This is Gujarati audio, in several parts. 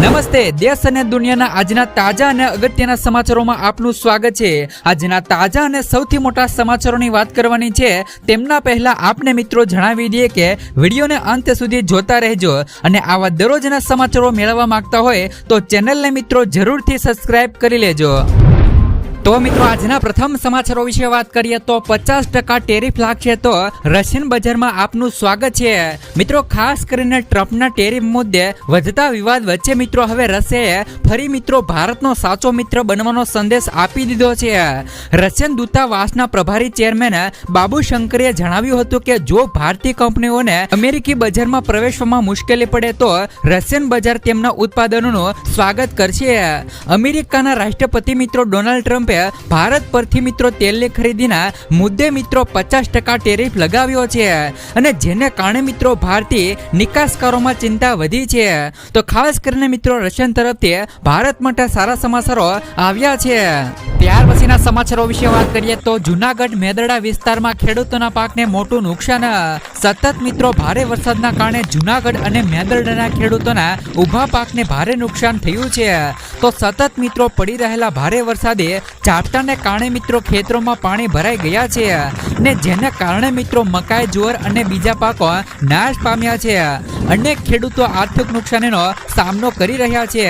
નમસ્તે, દેશ અને દુનિયાના આજના તાજા અને અગત્યના સમાચારોમાં આપનું સ્વાગત છે। આજના તાજા અને સૌથી મોટા સમાચારોની વાત કરવાની છે। તેમના પહેલા આપને મિત્રો જણાવી દઈએ કે વિડીયોને અંત સુધી જોતા રહેજો અને આવા દરરોજના સમાચારો મેળવવા માંગતા હોય તો ચેનલને મિત્રો જરૂરથી સબસ્ક્રાઇબ કરી લેજો। તો મિત્રો આજના પ્રથમ સમાચારો વિશે વાત કરીએ તો 50% ટેરિફ લાગશે તો રશિયન બજારમાં આપનું સ્વાગત છે। મિત્રો ખાસ કરીને ટ્રમ્પના ટેરિફ મુદ્દે વધતા વિવાદ વચ્ચે મિત્રો હવે રશિયાએ ફરી મિત્રો ભારતનો સાચો મિત્ર બનવાનો સંદેશ આપી દીધો છે। રશિયન દૂતાવાસના પ્રભારી ચેરમેન બાબુ શંકરે જણાવ્યું હતું કે જો ભારતીય કંપનીઓને અમેરિકી બજારમાં પ્રવેશવામાં મુશ્કેલી પડે તો રશિયન બજાર તેમના ઉત્પાદનોનું સ્વાગત કરશે। અમેરિકાના રાષ્ટ્રપતિ મિત્રો ડોનાલ્ડ ટ્રમ્પે ભારત પરથી મિત્રો તેલની ખરીદીના મુદ્દે મિત્રો 50% ટેરિફ લગાવ્યો છે અને જેને કારણે મિત્રો ભારતીય નિકાસકારોમાં ચિંતા વધી છે। તો ખાસ કરીને મિત્રો રશિયન તરફથી ભારત માટે સારા સમાચારો આવ્યા છે। ત્યાર પછીના સમાચારો વિશે વાત કરીએ તો જૂનાગઢ મેદરડા વિસ્તારમાં ખેડૂતોના પાકને મોટું નુકસાન। સતત મિત્રો ભારે વરસાદના કારણે જૂનાગઢ અને મેદરડાના ખેડૂતોના ઊભા પાકને ભારે નુકસાન થયું છે। તો સતત મિત્રો પડી રહેલા ભારે વરસાદે ઝાપટાને કારણે મિત્રો ખેતરોમાં પાણી ભરાઈ ગયા છે ને જેને કારણે મિત્રો મકાઈ, જુવાર અને બીજા પાકો નાશ પામ્યા છે। અનેક ખેડૂતો આર્થિક નુકસાનીનો સામનો કરી રહ્યા છે।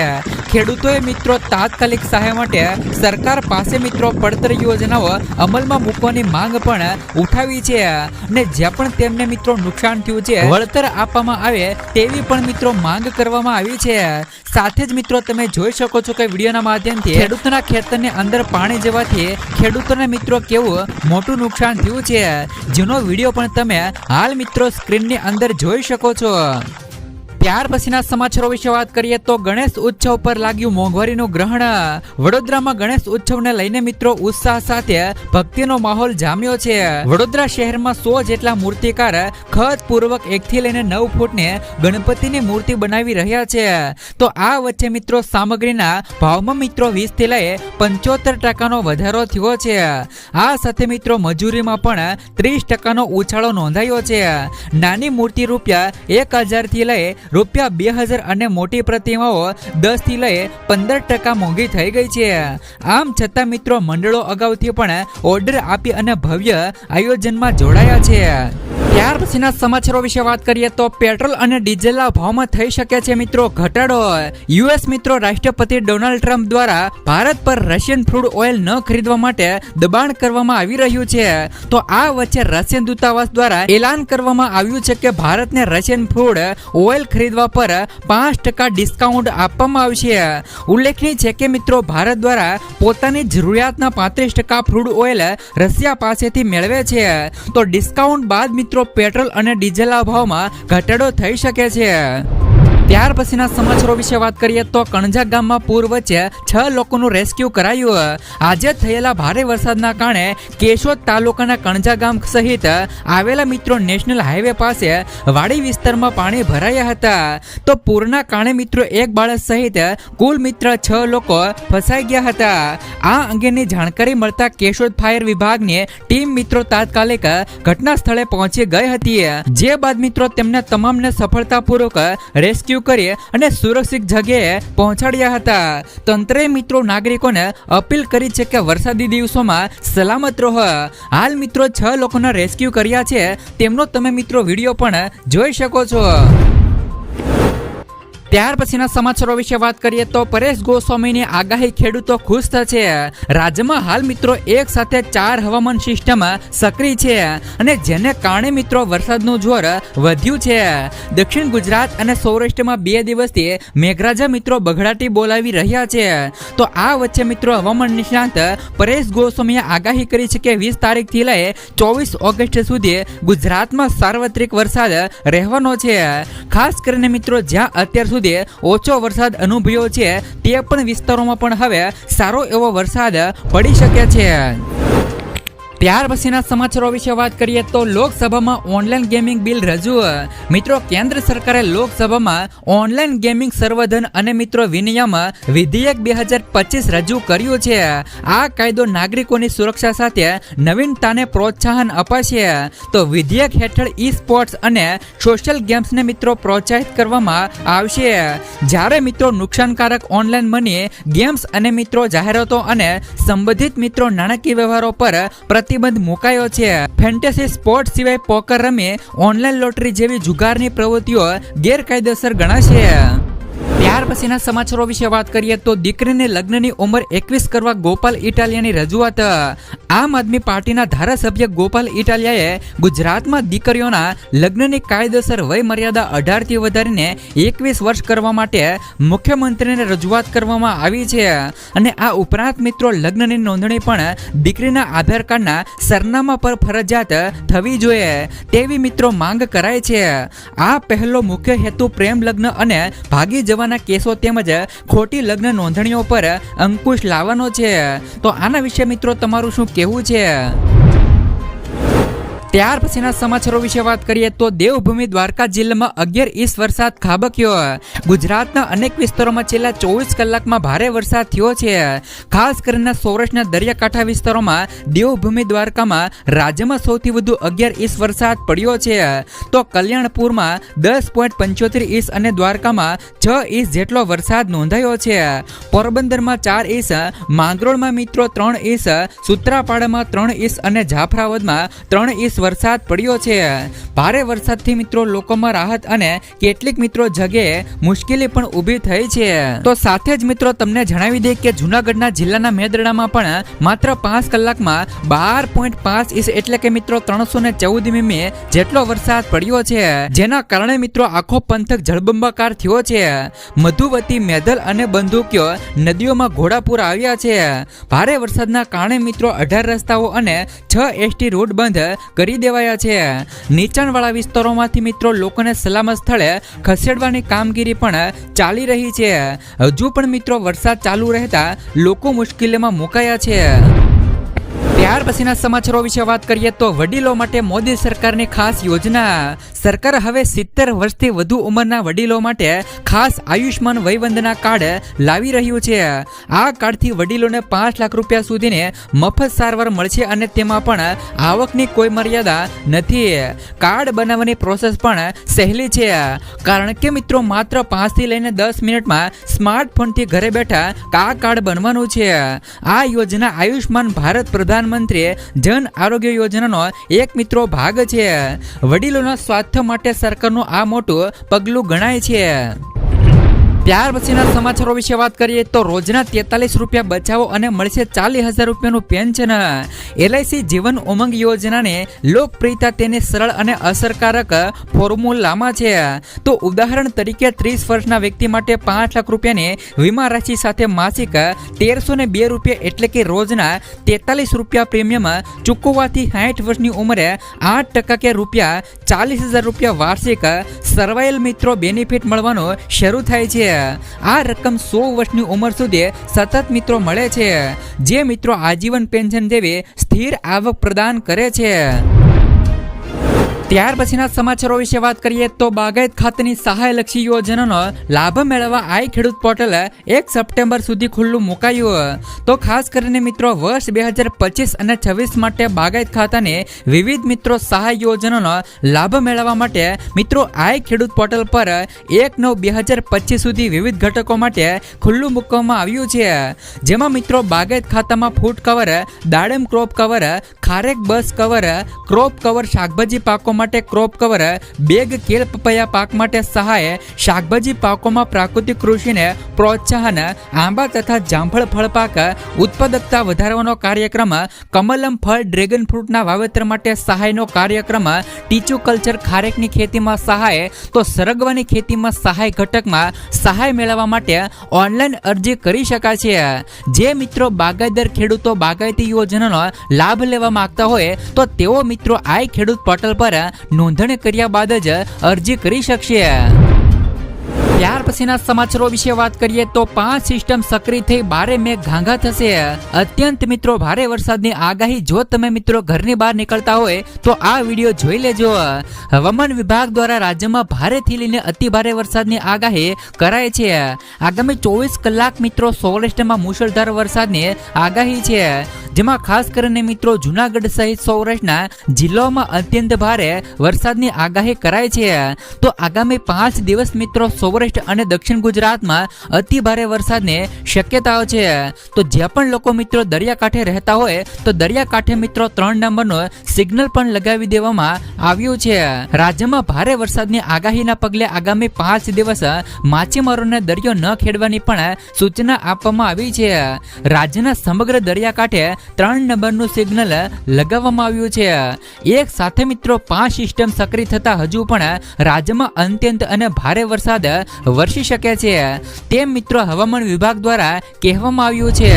ખેડૂતોએ મિત્રો તાત્કાલિક સહાય માટે સરકાર પાસે મિત્રો પડતર યોજનાઓ અમલમાં મૂકવાની માંગ પણ ઉઠાવી છે અને જ્યાં પણ તેમને મિત્રો નુકસાન થયું છે વળતર આપવામાં આવે તેવી પણ મિત્રો માંગ કરવામાં આવી છે। સાથે જ મિત્રો તમે જોઈ શકો છો કે વિડીયોના માધ્યમથી ખેડૂતોના ખેતરની અંદર પાણી જવાથી ખેડૂતોને મિત્રો કેવું મોટું નુકસાન થયું છે જેનો વિડીયો પણ તમે હાલ મિત્રો સ્ક્રીનની અંદર જોઈ શકો છો। ત્યાર પછીના સમાચારો વિશે વાત કરીએ તો ગણેશ ઉત્સવ પર લાગ્યું મોંઘવારીનું ગ્રહણ। વડોદરામાં ગણેશ ઉત્સવને લઈને મિત્રો ઉત્સાહ સાથે ભક્તિનો માહોલ જામ્યો છે। વડોદરા શહેરમાં 100 જેટલા મૂર્તિકાર ખત પૂર્વક 1 થી લઈને 9 ફૂટની ગણપતિની મૂર્તિ બનાવી રહ્યા છે। તો આ વચ્ચે મિત્રો સામગ્રીના ભાવમાં મિત્રો 20 થી લઈ 75% વધારો થયો છે। આ સાથે મિત્રો મજૂરીમાં પણ 30% ઉછાળો નોંધાયો છે। નાની મૂર્તિ ₹1000 થી લઈ ₹2000 અને મોટી પ્રતિમાઓ 10 થી લઈ 15% મોંઘી થઈ ગઈ છે। આમ છતાં મિત્રો મંડળો અગાઉથી પણ ઓર્ડર આપી અને ભવ્ય આયોજનમાં જોડાયા છે। ત્યાર પછીના સમાચારો વિશે વાત કરીએ તો પેટ્રોલ અને ડીઝલના ભાવમાં થઈ શકે છે મિત્રો ઘટાડો। યુએસ મિત્રો રાષ્ટ્રપતિ ડોનાલ્ડ ટ્રમ્પ દ્વારા ભારત પર રશિયન ક્રૂડ ઓઇલ ન ખરીદવા માટે દબાણ કરવામાં આવી રહ્યું છે। તો આ વચ્ચે રશિયન દૂતાવાસ દ્વારા એલાન કરવામાં આવ્યું છે કે ભારતને રશિયન ક્રૂડ ઓઇલ ખરીદવા પર 5% ડિસ્કાઉન્ટ આપવામાં આવશે। ઉલ્લેખનીય છે કે મિત્રો ભારત દ્વારા પોતાની જરૂરિયાતના 35% ક્રૂડ ઓઇલ રશિયા પાસેથી મેળવે છે। તો ડિસ્કાઉન્ટ બાદ મિત્રો પેટ્રોલ અને ડીઝલના ભાવમાં ઘટાડો થઈ શકે છે। ત્યાર પછીના સમાચારો વિશે વાત કરીએ તો કણજા ગામમાં પૂર વચ્ચે 6 લોકોનું રેસ્ક્યુ કરાયું। આજે થયેલા ભારે વરસાદના કારણે કેશોદ તાલુકાના કણજા ગામ સહિત આવેલા મિત્રો નેશનલ હાઈવે પાસે વાડી વિસ્તારમાં પાણી ભરાયા હતા। તો પૂરના કારણે મિત્રો એક બાળક સહિત કુલ મિત્ર 6 લોકો ફસાઈ ગયા હતા। આ અંગેની જાણકારી મળતા કેશોદ ફાયર વિભાગની ટીમ મિત્રો તાત્કાલિક ઘટના સ્થળે પહોંચી ગઈ હતી। જે બાદ મિત્રો તેમને તમામને સફળતાપૂર્વક રેસ્ક્યુ કરી અને સુરક્ષિત જગ્યાએ પહોંચાડ્યા હતા। તંત્રએ મિત્રો નાગરિકોને અપીલ કરી છે કે વરસાદી દિવસોમાં સલામત રહો। હાલ મિત્રો 6 લોકોના રેસ્ક્યુ કર્યા છે તેમનો તમે મિત્રો વિડીયો પણ જોઈ શકો છો। ત્યાર પછીના સમાચારો વિશે વાત કરીએ તો પરેશ ગોસ્વામીની આગાહી ખેડૂતો ખુશ થશે। રાજ્યમાં હાલ મિત્રો એક સાથે 4 હવામાન સિસ્ટમ સક્રિય છે અને જેને કારણે મિત્રો વરસાદનું જોર વધ્યું છે। દક્ષિણ ગુજરાત અને સૌરાષ્ટ્રમાં 2 દિવસથી મેઘરાજા મિત્રો બઘડાટી બોલાવી રહ્યા છે। તો આ વચ્ચે મિત્રો હવામાન નિષ્ણાંત પરેશ ગોસ્વામીએ આગાહી કરી છે કે 20 તારીખથી લઈ 24 ઓગસ્ટ સુધી ગુજરાતમાં સાર્વત્રિક વરસાદ રહેવાનો છે। ખાસ કરીને મિત્રો જ્યાં અત્યાર સુધી ઓછો વરસાદ અનુભવ્યો છે તે પણ વિસ્તારોમાં પણ હવે સારો એવો વરસાદ પડી શકે છે। ત્યાર પછીના સમાચારો વિશે વાત કરીએ તો લોકસભામાં ઓનલાઈન ગેમિંગ બિલ રજૂ. મિત્રો, કેન્દ્ર સરકારે લોકસભામાં ઓનલાઈન ગેમિંગ સંવર્ધન અને મિત્રો વિનિયમ વિધેયક 2025 રજૂ કર્યું છે. આ કાયદો નાગરિકોની સુરક્ષા સાથે નવીનતાને પ્રોત્સાહન અપાશે. તો વિધેયક હેઠળ ઈ સ્પોર્ટ્સ અને સોશિયલ ગેમ્સને મિત્રો પ્રોત્સાહિત કરવામાં આવશે. જ્યારે મિત્રો નુકસાનકારક ઓનલાઈન મની ગેમ્સ અને મિત્રો જાહેરાતો અને સંબંધિત મિત્રો નાણાકીય વ્યવહારો પર પ્રતિબંધ મુકાયો છે. ફેન્ટેસી સ્પોર્ટ સિવાય પોકર રમી, ઓનલાઈન લોટરી જેવી જુગારની પ્રવૃત્તિઓ ગેરકાયદેસર ગણાશે. ત્યાર પછીના સમાચારો વિશે વાત કરીએ તો દીકરીને લગ્નની ઉંમર 21 કરવા ગોપાલ ઇટાલિયાની રજૂઆત. આમ આદમી પાર્ટીના ધારાસભ્ય ગોપાલ ઇટાલિયાએ ગુજરાતમાં દીકરીઓના લગ્નની કાયદેસર વય મર્યાદા 18 થી વધારીને 21 વર્ષ કરવા માટે મુખ્યમંત્રીને રજૂઆત કરવામાં આવી છે. અને આ ઉપરાંત મિત્રો લગ્નની નોંધણી પણ દીકરીના આધાર કાર્ડના સરનામા પર ફરજિયાત થવી જોઈએ તેવી મિત્રો માંગ કરાય છે. આ પહેલો મુખ્ય હેતુ પ્રેમ લગ્ન અને ભાગી જવાના કેસો તેમજ ખોટી લગ્ન નોંધણીઓ પર અંકુશ લાવવાનો છે. તો આના વિશે મિત્રો તમારું શું કહેવું છે? ત્યાર પછીના સમાચારો વિશે વાત કરીએ તો દેવભૂમિ દ્વારકા જિલ્લામાં 11 ઇંચ વરસાદ ખાબક્યો. ગુજરાતના અનેક વિસ્તારોમાં છેલ્લા 24 કલાકમાં ભારે વરસાદ થયો છે. ખાસ કરીને સૌરાષ્ટ્રના દરિયાકાંઠા વિસ્તારોમાં દેવભૂમિ દ્વારકામાં રાજ્યમાં સૌથી વધુ 11 ઇંચ વરસાદ પડ્યો છે. તો કલ્યાણપુરમાં 10.75 ઇંચ અને દ્વારકામાં 6 ઇંચ જેટલો વરસાદ નોંધાયો છે. પોરબંદરમાં 4 ઇંચ, માંગરોળમાં મિત્રો 3 ઇંચ, સૂત્રાપાડામાં 3 ઇંચ અને જાફરાબાદમાં 3 ઇંચ વરસાદ પડ્યો છે. ભારે વરસાદથી મિત્રો લોકોમાં રાહત અને કેટલીક મિત્રો જગ્યાએ મુશ્કેલી પણ ઊભી થઈ છે. તો સાથે જ મિત્રો તમને જણાવી દઈએ કે જૂનાગઢના જિલ્લાના મેદરડામાં પણ માત્ર 5 કલાકમાં 12.5 ઇંચ એટલે કે મિત્રો 314 મીમી જેટલો વરસાદ પડ્યો છે. જેના કારણે મિત્રો આખો પંથક જળબંબાકાર થયો છે. મધુવતી, મેદલ અને બંધુકીઓ નદીઓમાં ઘોડાપૂર આવ્યા છે. ભારે વરસાદના કારણે મિત્રો 18 રસ્તાઓ અને 6 એસટી રૂટ બંધ કરી દેવાયા છે. નીચાણવાળા વિસ્તારોમાંથી મિત્રો લોકોને સલામત સ્થળે ખસેડવાની કામગીરી પણ ચાલી રહી છે. હજુ પણ મિત્રો વરસાદ ચાલુ રહેતા લોકો મુશ્કેલીમાં મુકાયા છે. ત્યાર પછીના સમાચારો વિશે વાત કરીએ તો વડીલો માટે મોદી સરકારની ખાસ યોજના. સરકાર હવે 70 વર્ષથી વધુ ઉંમરના વડીલો માટે ખાસ આયુષ્માન વયવંદના કાર્ડ લાવી રહ્યું છે. આ કાર્ડથી વડીલોને 5 લાખ રૂપિયા સુધીની મફત સારવાર મળશે અને તેમાં પણ આવકની કોઈ મર્યાદા નથી. કાર્ડ બનાવવાની પ્રોસેસ પણ સહેલી છે, કારણ કે મિત્રો માત્ર 5 થી લઈને 10 મિનિટમાં સ્માર્ટફોનથી ઘરે બેઠા આ કાર્ડ બનવાનું છે. આ યોજના આયુષ્માન ભારત પ્રધાનમંત્રી જન આરોગ્ય યોજનાનો એક મિત્રો ભાગ છે. વડીલોના સ્વાસ્થ્ય માટે સરકારનું આ મોટું પગલું ગણાય છે. ત્યાર પછીના સમાચારો વિશે વાત કરીએ તો રોજના 43 રૂપિયા બચાવો અને મળશે 40,000 રૂપિયાનું પેન્શન. LIC જીવન ઉમંગ યોજનાની લોકપ્રિયતા તેની સરળ અને અસરકારક ફોર્મ્યુલામાં છે. તો ઉદાહરણ તરીકે 30 વર્ષના વ્યક્તિ માટે 5 લાખ રૂપિયાની વીમા રાશિ સાથે માસિક 1302 રૂપિયા એટલે કે રોજના 43 રૂપિયા પ્રીમિયમ ચૂકવવાથી 60 વર્ષની ઉંમરે 8% કે રૂપિયા 40,000 રૂપિયા વાર્ષિક સર્વાઈવલ મિત્રો બેનિફિટ મળવાનું શરૂ થાય છે. આ રકમ 100 વર્ષની ઉંમર સુધી સતત મિત્રો મળે છે, જે મિત્રો આજીવન પેન્શન જેવી સ્થિર આવક પ્રદાન કરે છે. ત્યાર પછીના સમાચારો વિશે વાત કરીએ તો બાગાયત ખાતાની સહાયલક્ષી યોજનાનો લાભ મેળવવા આઈ ખેડૂત પોર્ટલ 1 સપ્ટેમ્બર સુધી ખુલ્લું મુકાયું. તો ખાસ કરીને મિત્રો વર્ષ 2025 અને 26 માટે બાગાયત ખાતાની વિવિધ મિત્રો સહાય યોજનાનો લાભ મેળવવા માટે મિત્રો આઈ ખેડૂત પોર્ટલ પર 1/9/2025 સુધી વિવિધ ઘટકો માટે ખુલ્લું મૂકવામાં આવ્યું છે. જેમાં મિત્રો બાગાયત ખાતામાં ફૂડ કવર, દાડમ ક્રોપ કવર, ખારેક બસ કવર, ક્રોપ કવર શાકભાજી પાકો માટે ક્રોપ કવર, બેગ કેળ પપૈયા પાક માટે સહાય, શાકભાજી પાકોમાં પ્રાકૃતિક કૃષિને પ્રોત્સાહન, આંબા તથા જામફળ ફળ પાક ઉત્પાદકતા વધારવાનો કાર્યક્રમ, કમલમ ફળ ડ્રેગન ફ્રૂટના વાવેતર માટે સહાયનો કાર્યક્રમ, ટીચુ કલ્ચર ખારેકની ખેતીમાં સહાય, તો સરગવાની ખેતીમાં સહાય ઘટકમાં સહાય મેળવવા માટે ઓનલાઈન અરજી કરી શકાશે. જે મિત્રો બાગાયતદાર ખેડૂતો બાગાયતી યોજનાનો લાભ લેવા માંગતા હોય તો તેઓ મિત્રો આઈ ખેડૂત પોર્ટલ પર નોંધણી કર્યા બાદ જ અરજી કરી શકશે. ત્યાર પછીના સમાચારો વિશે વાત કરીએ તો 5 સિસ્ટમ સક્રિય થઈ 12 મેઘ ઘાંઘા થશે. અત્યંત મિત્રો ભારે વરસાદની આગાહી. જો તમે મિત્રો ઘરની બહાર નીકળતા હોય તો આ વિડીયો જોઈ લેજો. હવામાન વિભાગ દ્વારા રાજ્યમાં ભારેથી લઈને અતિ ભારે વરસાદની આગાહી કરાઈ છે. આગામી 24 કલાક મિત્રો સૌરાષ્ટ્રમાં મુશળધાર વરસાદની આગાહી છે, જેમાં ખાસ કરીને મિત્રો જુનાગઢ સહિત સૌરાષ્ટ્રના જિલ્લાઓમાં અત્યંત ભારે વરસાદની આગાહી કરાઈ છે. તો આગામી 5 દિવસ મિત્રો સૌરાષ્ટ્ર અને દક્ષિણ ગુજરાતમાં અતિ ભારે વરસાદની શક્યતાઓ છે. તો જે પણ લોકો મિત્રો દરિયાકાંઠે રહેતા હોય તો દરિયાકાંઠે મિત્રો 3 નંબરનો સિગ્નલ પણ લગાવી દેવામાં આવ્યું છે. રાજ્યમાં ભારે વરસાદની આગાહીના પગલે આગામી 5 દિવસ માછીમારોને દરિયો ન ખેડવાની પણ સૂચના આપવામાં આવી છે. રાજ્યના સમગ્ર દરિયાકાંઠે 3 નંબરનું સિગ્નલ લગાવવામાં આવ્યું છે. એક સાથે મિત્રો 5 સિસ્ટમ સક્રિય થતા હજુ પણ રાજ્યમાં અત્યંત અને ભારે વરસાદ વરસી શકે છે તેમ મિત્રો હવામાન વિભાગ દ્વારા કહેવામાં આવ્યું છે.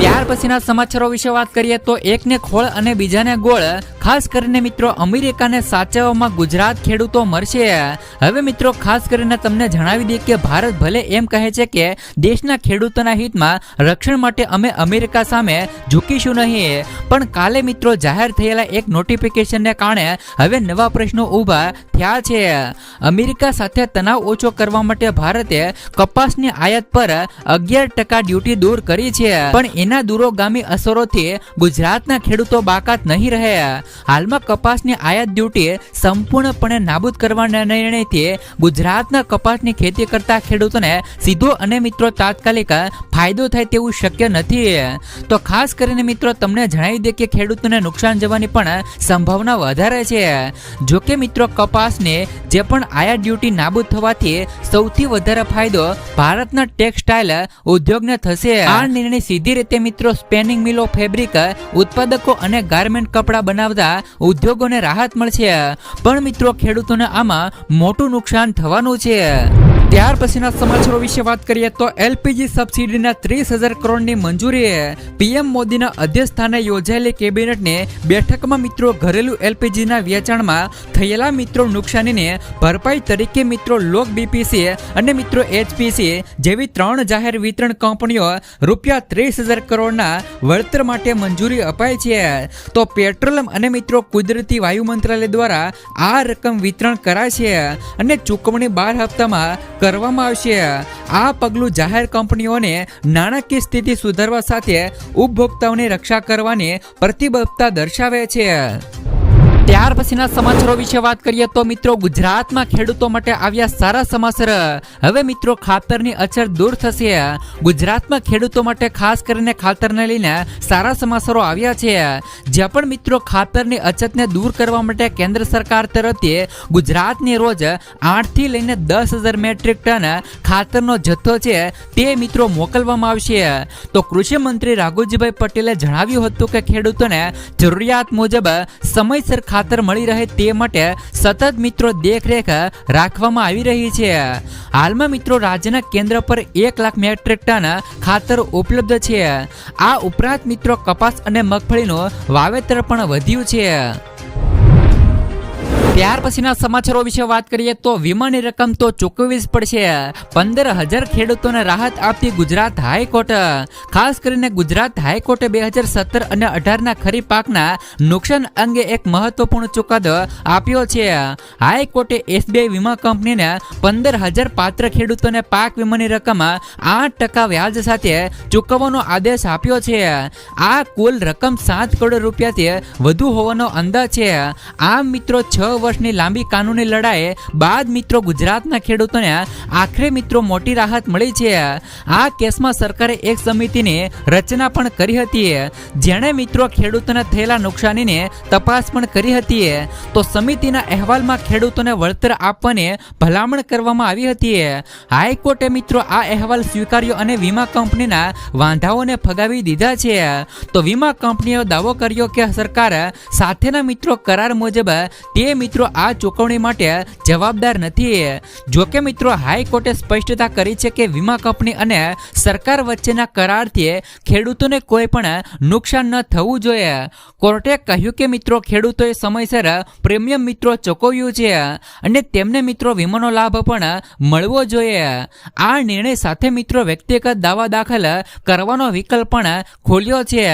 ત્યાર પછીના સમાચારો વિશે વાત કરીએ તો એકને ખોળ અને બીજાને ગોળ. ખાસ કરીને મિત્રો અમેરિકાને સાચવવામાં ગુજરાત ખેડૂતો મરશે. હવે મિત્રો ખાસ કરીને તમને જણાવી દઈએ કે ભારત ભલે એમ કહે છે કે દેશના ખેડૂતોના હિતમાં રક્ષણ માટે અમે અમેરિકા સામે ઝૂકીશું નહીં, પણ કાલે મિત્રો જાહેર થયેલા એક નોટિફિકેશનને કારણે હવે નવા પ્રશ્નો ઊભા થયા છે. અમેરિકા સાથે તણાવ ઓછો કરવા માટે ભારતે કપાસની આયાત પર 11% ડ્યુટી દૂર કરી છે, પણ એના દૂરોગામી અસરોથી ગુજરાતના ખેડૂતો બાકાત નહીં રહે. હાલમાં કપાસની આયાત ડ્યુટી સંપૂર્ણપણે નાબૂદ કરવાના નિર્ણયથી ગુજરાતના કપાસની ખેતી કરતા ખેડૂતોને સીધો અને મિત્રો તાત્કાલિક ફાયદો થાય તેવું શક્ય નથી. તો ખાસ કરીને મિત્રો તમને જણાવી દે કે ખેડૂતોને નુકસાન જવાની પણ સંભાવના વધારે છે. જો કે મિત્રો કપાસને જે પણ આયાત ડ્યુટી નાબૂદ થવાથી સૌથી વધારે ફાયદો ભારતના ટેક્સટાઇલ ઉદ્યોગને થશે. આ નિર્ણય સીધી રીતે મિત્રો સ્પિનિંગ મિલો, ફેબ્રિક ઉત્પાદકો અને ગાર્મેન્ટ કપડા બનાવતા ઉદ્યોગોને રાહત મળશે, પણ મિત્રો ખેડૂતોને આમાં મોટું નુકસાન થવાનું છે. ત્યાર પછીના સમાચારો વિશે વાત કરીએ તો એલપીજી સબસિડીના 30,000 કરોડની મંજૂરી. પીએમ મોદીના અધ્યક્ષસ્થાને યોજાયેલી કેબિનેટની બેઠકમાં મિત્રો ઘરેલું એલપીજીના વેચાણમાં થયેલા મિત્રો નુકસાનીને ભરપાઈ તરીકે મિત્રો લોક બીપીસી અને મિત્રો એચપીસી જેવી 3 જાહેર વિતરણ કંપનીઓ રૂપિયા 30,000 કરોડના વળતર માટે મંજૂરી અપાઈ છે. તો પેટ્રોલિયમ અને મિત્રો કુદરતી વાયુ મંત્રાલય દ્વારા આ રકમ વિતરણ કરાય છે અને ચૂકવણી 12 હપ્તામાં કરવામાં આવશે. આ પગલું જાહેર કંપનીઓને નાણાકીય સ્થિતિ સુધારવા સાથે ઉપભોક્તાઓની રક્ષા કરવાની પ્રતિબદ્ધતા દર્શાવે છે. ત્યાર પછીના સમાચારો વિશે વાત કરીએ તો મિત્રો ગુજરાતમાં ખેડૂતો માટે આવ્યા સારા સમાચાર. હવે મિત્રો ખાતરની અછત દૂર થશે. ગુજરાતમાં ખેડૂતો માટે ખાસ કરીને ખાતરને લઈને સારા સમાચારો આવ્યા છે. જ્યાં પણ મિત્રો ખાતરની અછતને દૂર કરવા માટે કેન્દ્ર સરકાર તરફથી ગુજરાતની રોજ 8 થી લઈને 10,000 મેટ્રિક ટન ખાતરનો જથ્થો છે તે મિત્રો મોકલવામાં આવશે. તો કૃષિ મંત્રી રાઘુજીભાઈ પટેલે જણાવ્યું હતું કે ખેડૂતોને જરૂરિયાત મુજબ સમયસર ખાતર મળી રહે તે માટે સતત મિત્રો દેખરેખ રાખવામાં આવી રહી છે. હાલમાં મિત્રો રાજ્યના કેન્દ્ર પર 1 લાખ મેટ્રિક ટન ખાતર ઉપલબ્ધ છે. આ ઉપરાંત મિત્રો કપાસ અને મગફળીનું વાવેતર પણ વધ્યું છે. ત્યાર પછીના સમાચારો વિશે વાત કરીએ તો વીમાની રકમ તો ચૂકવવી જ પડશે. 15,000 ખેડૂતોને રાહત આપતી ગુજરાત હાઈકોર્ટ. ખાસ કરીને ગુજરાત હાઈકોર્ટે 2017 અને 18ના ખરીફ પાકના નુકસાન અંગે એક મહત્વપૂર્ણ ચુકાદો આપ્યો છે. હાઈકોર્ટે એસબીઆઈ વીમા કંપનીને 15,000 પાત્ર ખેડૂતોને પાક વીમાની રકમ 8% વ્યાજ સાથે ચૂકવવાનો આદેશ આપ્યો છે. આ કુલ રકમ 7 કરોડ રૂપિયાથી વધુ હોવાનો અંદાજ છે. આમ મિત્રો 6 વર્ષની લાંબી કાનૂની લડાઈ બાદ મિત્રો ગુજરાતના ખેડૂતોને આખરે મિત્રો મોટી રાહત મળી છે. આ કેસમાં સરકારે એક સમિતિની રચના પણ કરી હતી, જેણે મિત્રો ખેડૂતોને થયેલા નુકસાનીની તપાસ પણ કરી હતી. તો સમિતિના અહેવાલમાં ખેડૂતોને વળતર આપવાની ભલામણ કરવામાં આવી હતી. હાઈકોર્ટે મિત્રો આ અહેવાલ સ્વીકાર્યો અને વીમા કંપનીના વાંધાઓને ફગાવી દીધા છે. તો વીમા કંપનીએ દાવો કર્યો કે સરકાર સાથેના મિત્રો કરાર મુજબ તે મિત્રો મિત્રો આ ચૂકવણી માટે જવાબદાર નથી. જોકે મિત્રો હાઈકોર્ટે સ્પષ્ટતા કરી છે કે વીમા કંપની અને સરકાર વચ્ચેના કરારથી ખેડૂતોને કોઈ પણ નુકસાન ન થવું જોઈએ. કોર્ટે કહ્યું કે મિત્રો ખેડૂતોએ સમયસર પ્રીમિયમ મિત્રો ચૂકવ્યું છે અને તેમને મિત્રો વીમાનો લાભ પણ મળવો જોઈએ. આ નિર્ણય સાથે મિત્રો વ્યક્તિગત દાવા દાખલ કરવાનો વિકલ્પ પણ ખોલ્યો છે.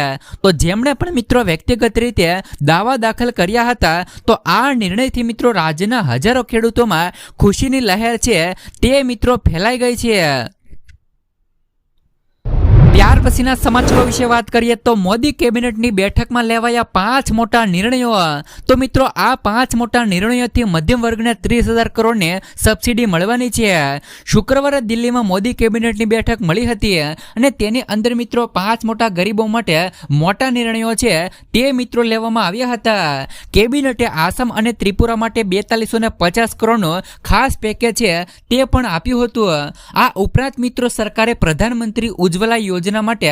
તો જેમણે પણ મિત્રો વ્યક્તિગત રીતે દાવા દાખલ કર્યા હતા તો આ નિર્ણયથી મિત્રો રાજ્યના હજારો ખેડૂતોમાં ખુશીની લહેર છે તે મિત્રો ફેલાઈ ગઈ છે. ત્યાર પછીના સમાચારો વિશે વાત કરીએ તો મોદી કેબિનેટની બેઠકમાં લેવાયા 5 મોટા નિર્ણયો. તો મિત્રો આ 5 મોટા નિર્ણયોથી મધ્યમ વર્ગને 30,000 કરોડની સબસિડી મળવાની છે. શુક્રવારે દિલ્હીમાં મોદી કેબિનેટની બેઠક મળી હતી અને તેની અંદર મિત્રો 5 મોટા ગરીબો માટે મોટા નિર્ણયો છે તે મિત્રો લેવામાં આવ્યા હતા. કેબિનેટે આસામ અને ત્રિપુરા માટે 4250 કરોડનું ખાસ પેકેજ છે તે પણ આપ્યું હતું. આ ઉપરાંત મિત્રો સરકારે પ્રધાનમંત્રી ઉજ્જવલા યોજના માટે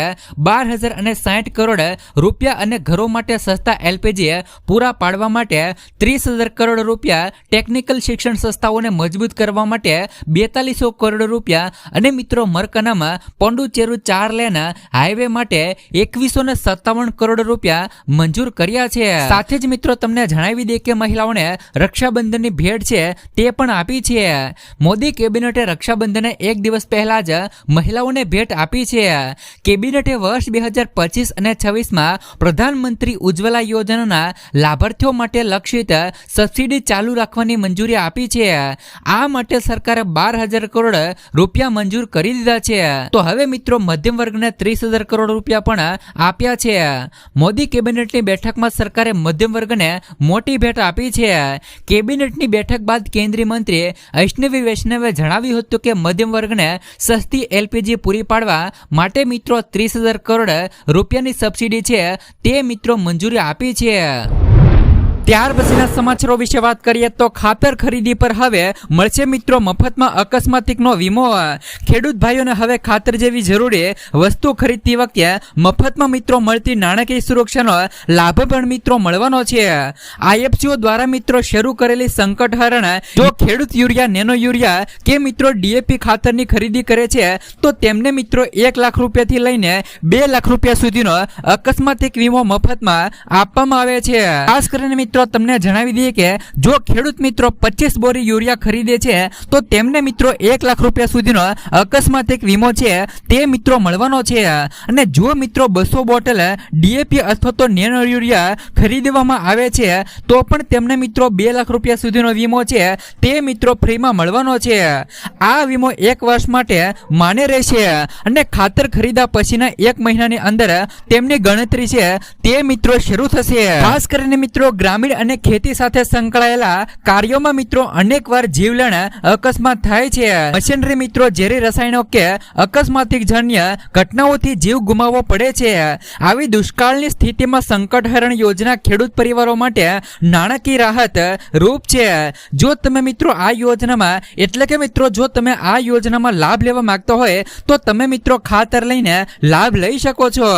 12,060 કરોડ રૂપિયા અને ઘરો માટે સસ્તા એલપીજી પૂરા પાડવા માટે 30,000 કરોડ રૂપિયા, ટેકનિકલ શિક્ષણ સંસ્થાઓને મજબૂત કરવા માટે 4200 કરોડ રૂપિયા અને મિત્રો મરકનામાં પોંડુચેરુ 4 લેન હાઈવે માટે 2157 કરોડ રૂપિયા મંજૂર કર્યા છે. સાથે જ મિત્રો તમને જણાવી દે કે મહિલાઓને રક્ષાબંધનની ભેટ છે તે પણ આપી છે. મોદી કેબિનેટે રક્ષાબંધને એક દિવસ પહેલા જ મહિલાઓને ભેટ આપી છે. કેબિનેટે વર્ષ 2025 અને 26માં પ્રધાનમંત્રી ઉજ્જવલા યોજનાના લાભાર્થીઓ માટે લક્ષિત સબસિડી ચાલુ રાખવાની મંજૂરી આપી છે. આ માટે સરકારે 12,000 કરોડ રૂપિયા મંજૂર કરી દીધા છે. તો હવે મિત્રો મધ્યમ વર્ગને 30,000 કરોડ રૂપિયા પણ આપ્યા છે. મોદી કેબિનેટની બેઠકમાં સરકારે મધ્યમ વર્ગને મોટી ભેટ આપી છે. કેબિનેટની બેઠક બાદ કેન્દ્રીય મંત્રી અશ્વિની વૈષ્ણવે જણાવ્યું હતું કે મધ્યમ વર્ગને સસ્તી એલપીજી પૂરી પાડવા માટે મિત્રો 30,000 કરોડ રૂપિયાની સબસિડી છે તે મિત્રો મંજૂરી આપી છે. ત્યાર પછીના સમાચારો વિશે વાત કરીએ તો ખાતર ખરીદી પર હવે મળશે મિત્રો મફતમાં અકસ્માતિકનો વીમો. ખેડૂત ભાઈઓને હવે ખાતર જેવી જરૂરી વસ્તુ ખરીદતી વખતે મફતમાં મિત્રો મળતી નાણાકીય સુરક્ષાનો લાભ પણ મિત્રો મળવાનો છે. આઈએફસીઓ દ્વારા મિત્રો શરૂ કરેલી સંકટ હરણ જો ખેડૂત યુરિયા, નેનો યુરિયા કે મિત્રો ડીએપી ખાતરની ખરીદી કરે છે તો તેમને મિત્રો 1 લાખ રૂપિયાથી લઈને 2 લાખ રૂપિયા સુધીનો અકસ્માતિક વીમો મફતમાં આપવામાં આવે છે. ખાસ કરીને મિત્રો તમને જણાવી દઈએ કે જો ખેડૂત મિત્રો 25 બોરી યુરિયા ખરીદે છે તો તેમને મિત્રો 1 લાખ રૂપિયા સુધીનો અકસ્માતિક વીમો છે તે મિત્રો મળવાનો છે. અને જો મિત્રો 200 બોટલ ડીએપી અથવા તો નેનો યુરિયા ખરીદવામાં આવે છે તો પણ તેમને મિત્રો 2 લાખ રૂપિયા સુધીનો વીમો છે તે મિત્રો ફ્રીમાં મળવાનો છે. આ વીમો 1 વર્ષ માટે માન્ય રહેશે અને ખાતર ખરીદ્યા પછીના 1 મહિનાની અંદર તેમની ગણતરી છે તે મિત્રો શરૂ થશે. ખાસ કરીને મિત્રો ગ્રામીણ અને ખેતી સાથે સંકળાયેલા કાર્યોમાં મિત્રો અનેક વાર જીવલેણ અકસ્માત થાય છે. મશીનરી મિત્રો ઝેરી રસાયણો કે અકસ્માતિક જન્ય ઘટનાઓથી જીવ ગુમાવવો પડે છે. આવી દુષ્કાળની સ્થિતિમાં સંકટ હરણ યોજના ખેડૂત પરિવારો માટે નાણાકીય રાહત રૂપ છે. જો તમે મિત્રો આ યોજનામાં એટલે કે મિત્રો જો તમે આ યોજનામાં લાભ લેવા માંગતા હોય તો તમે મિત્રો ખાતર લઈને લાભ લઈ શકો છો.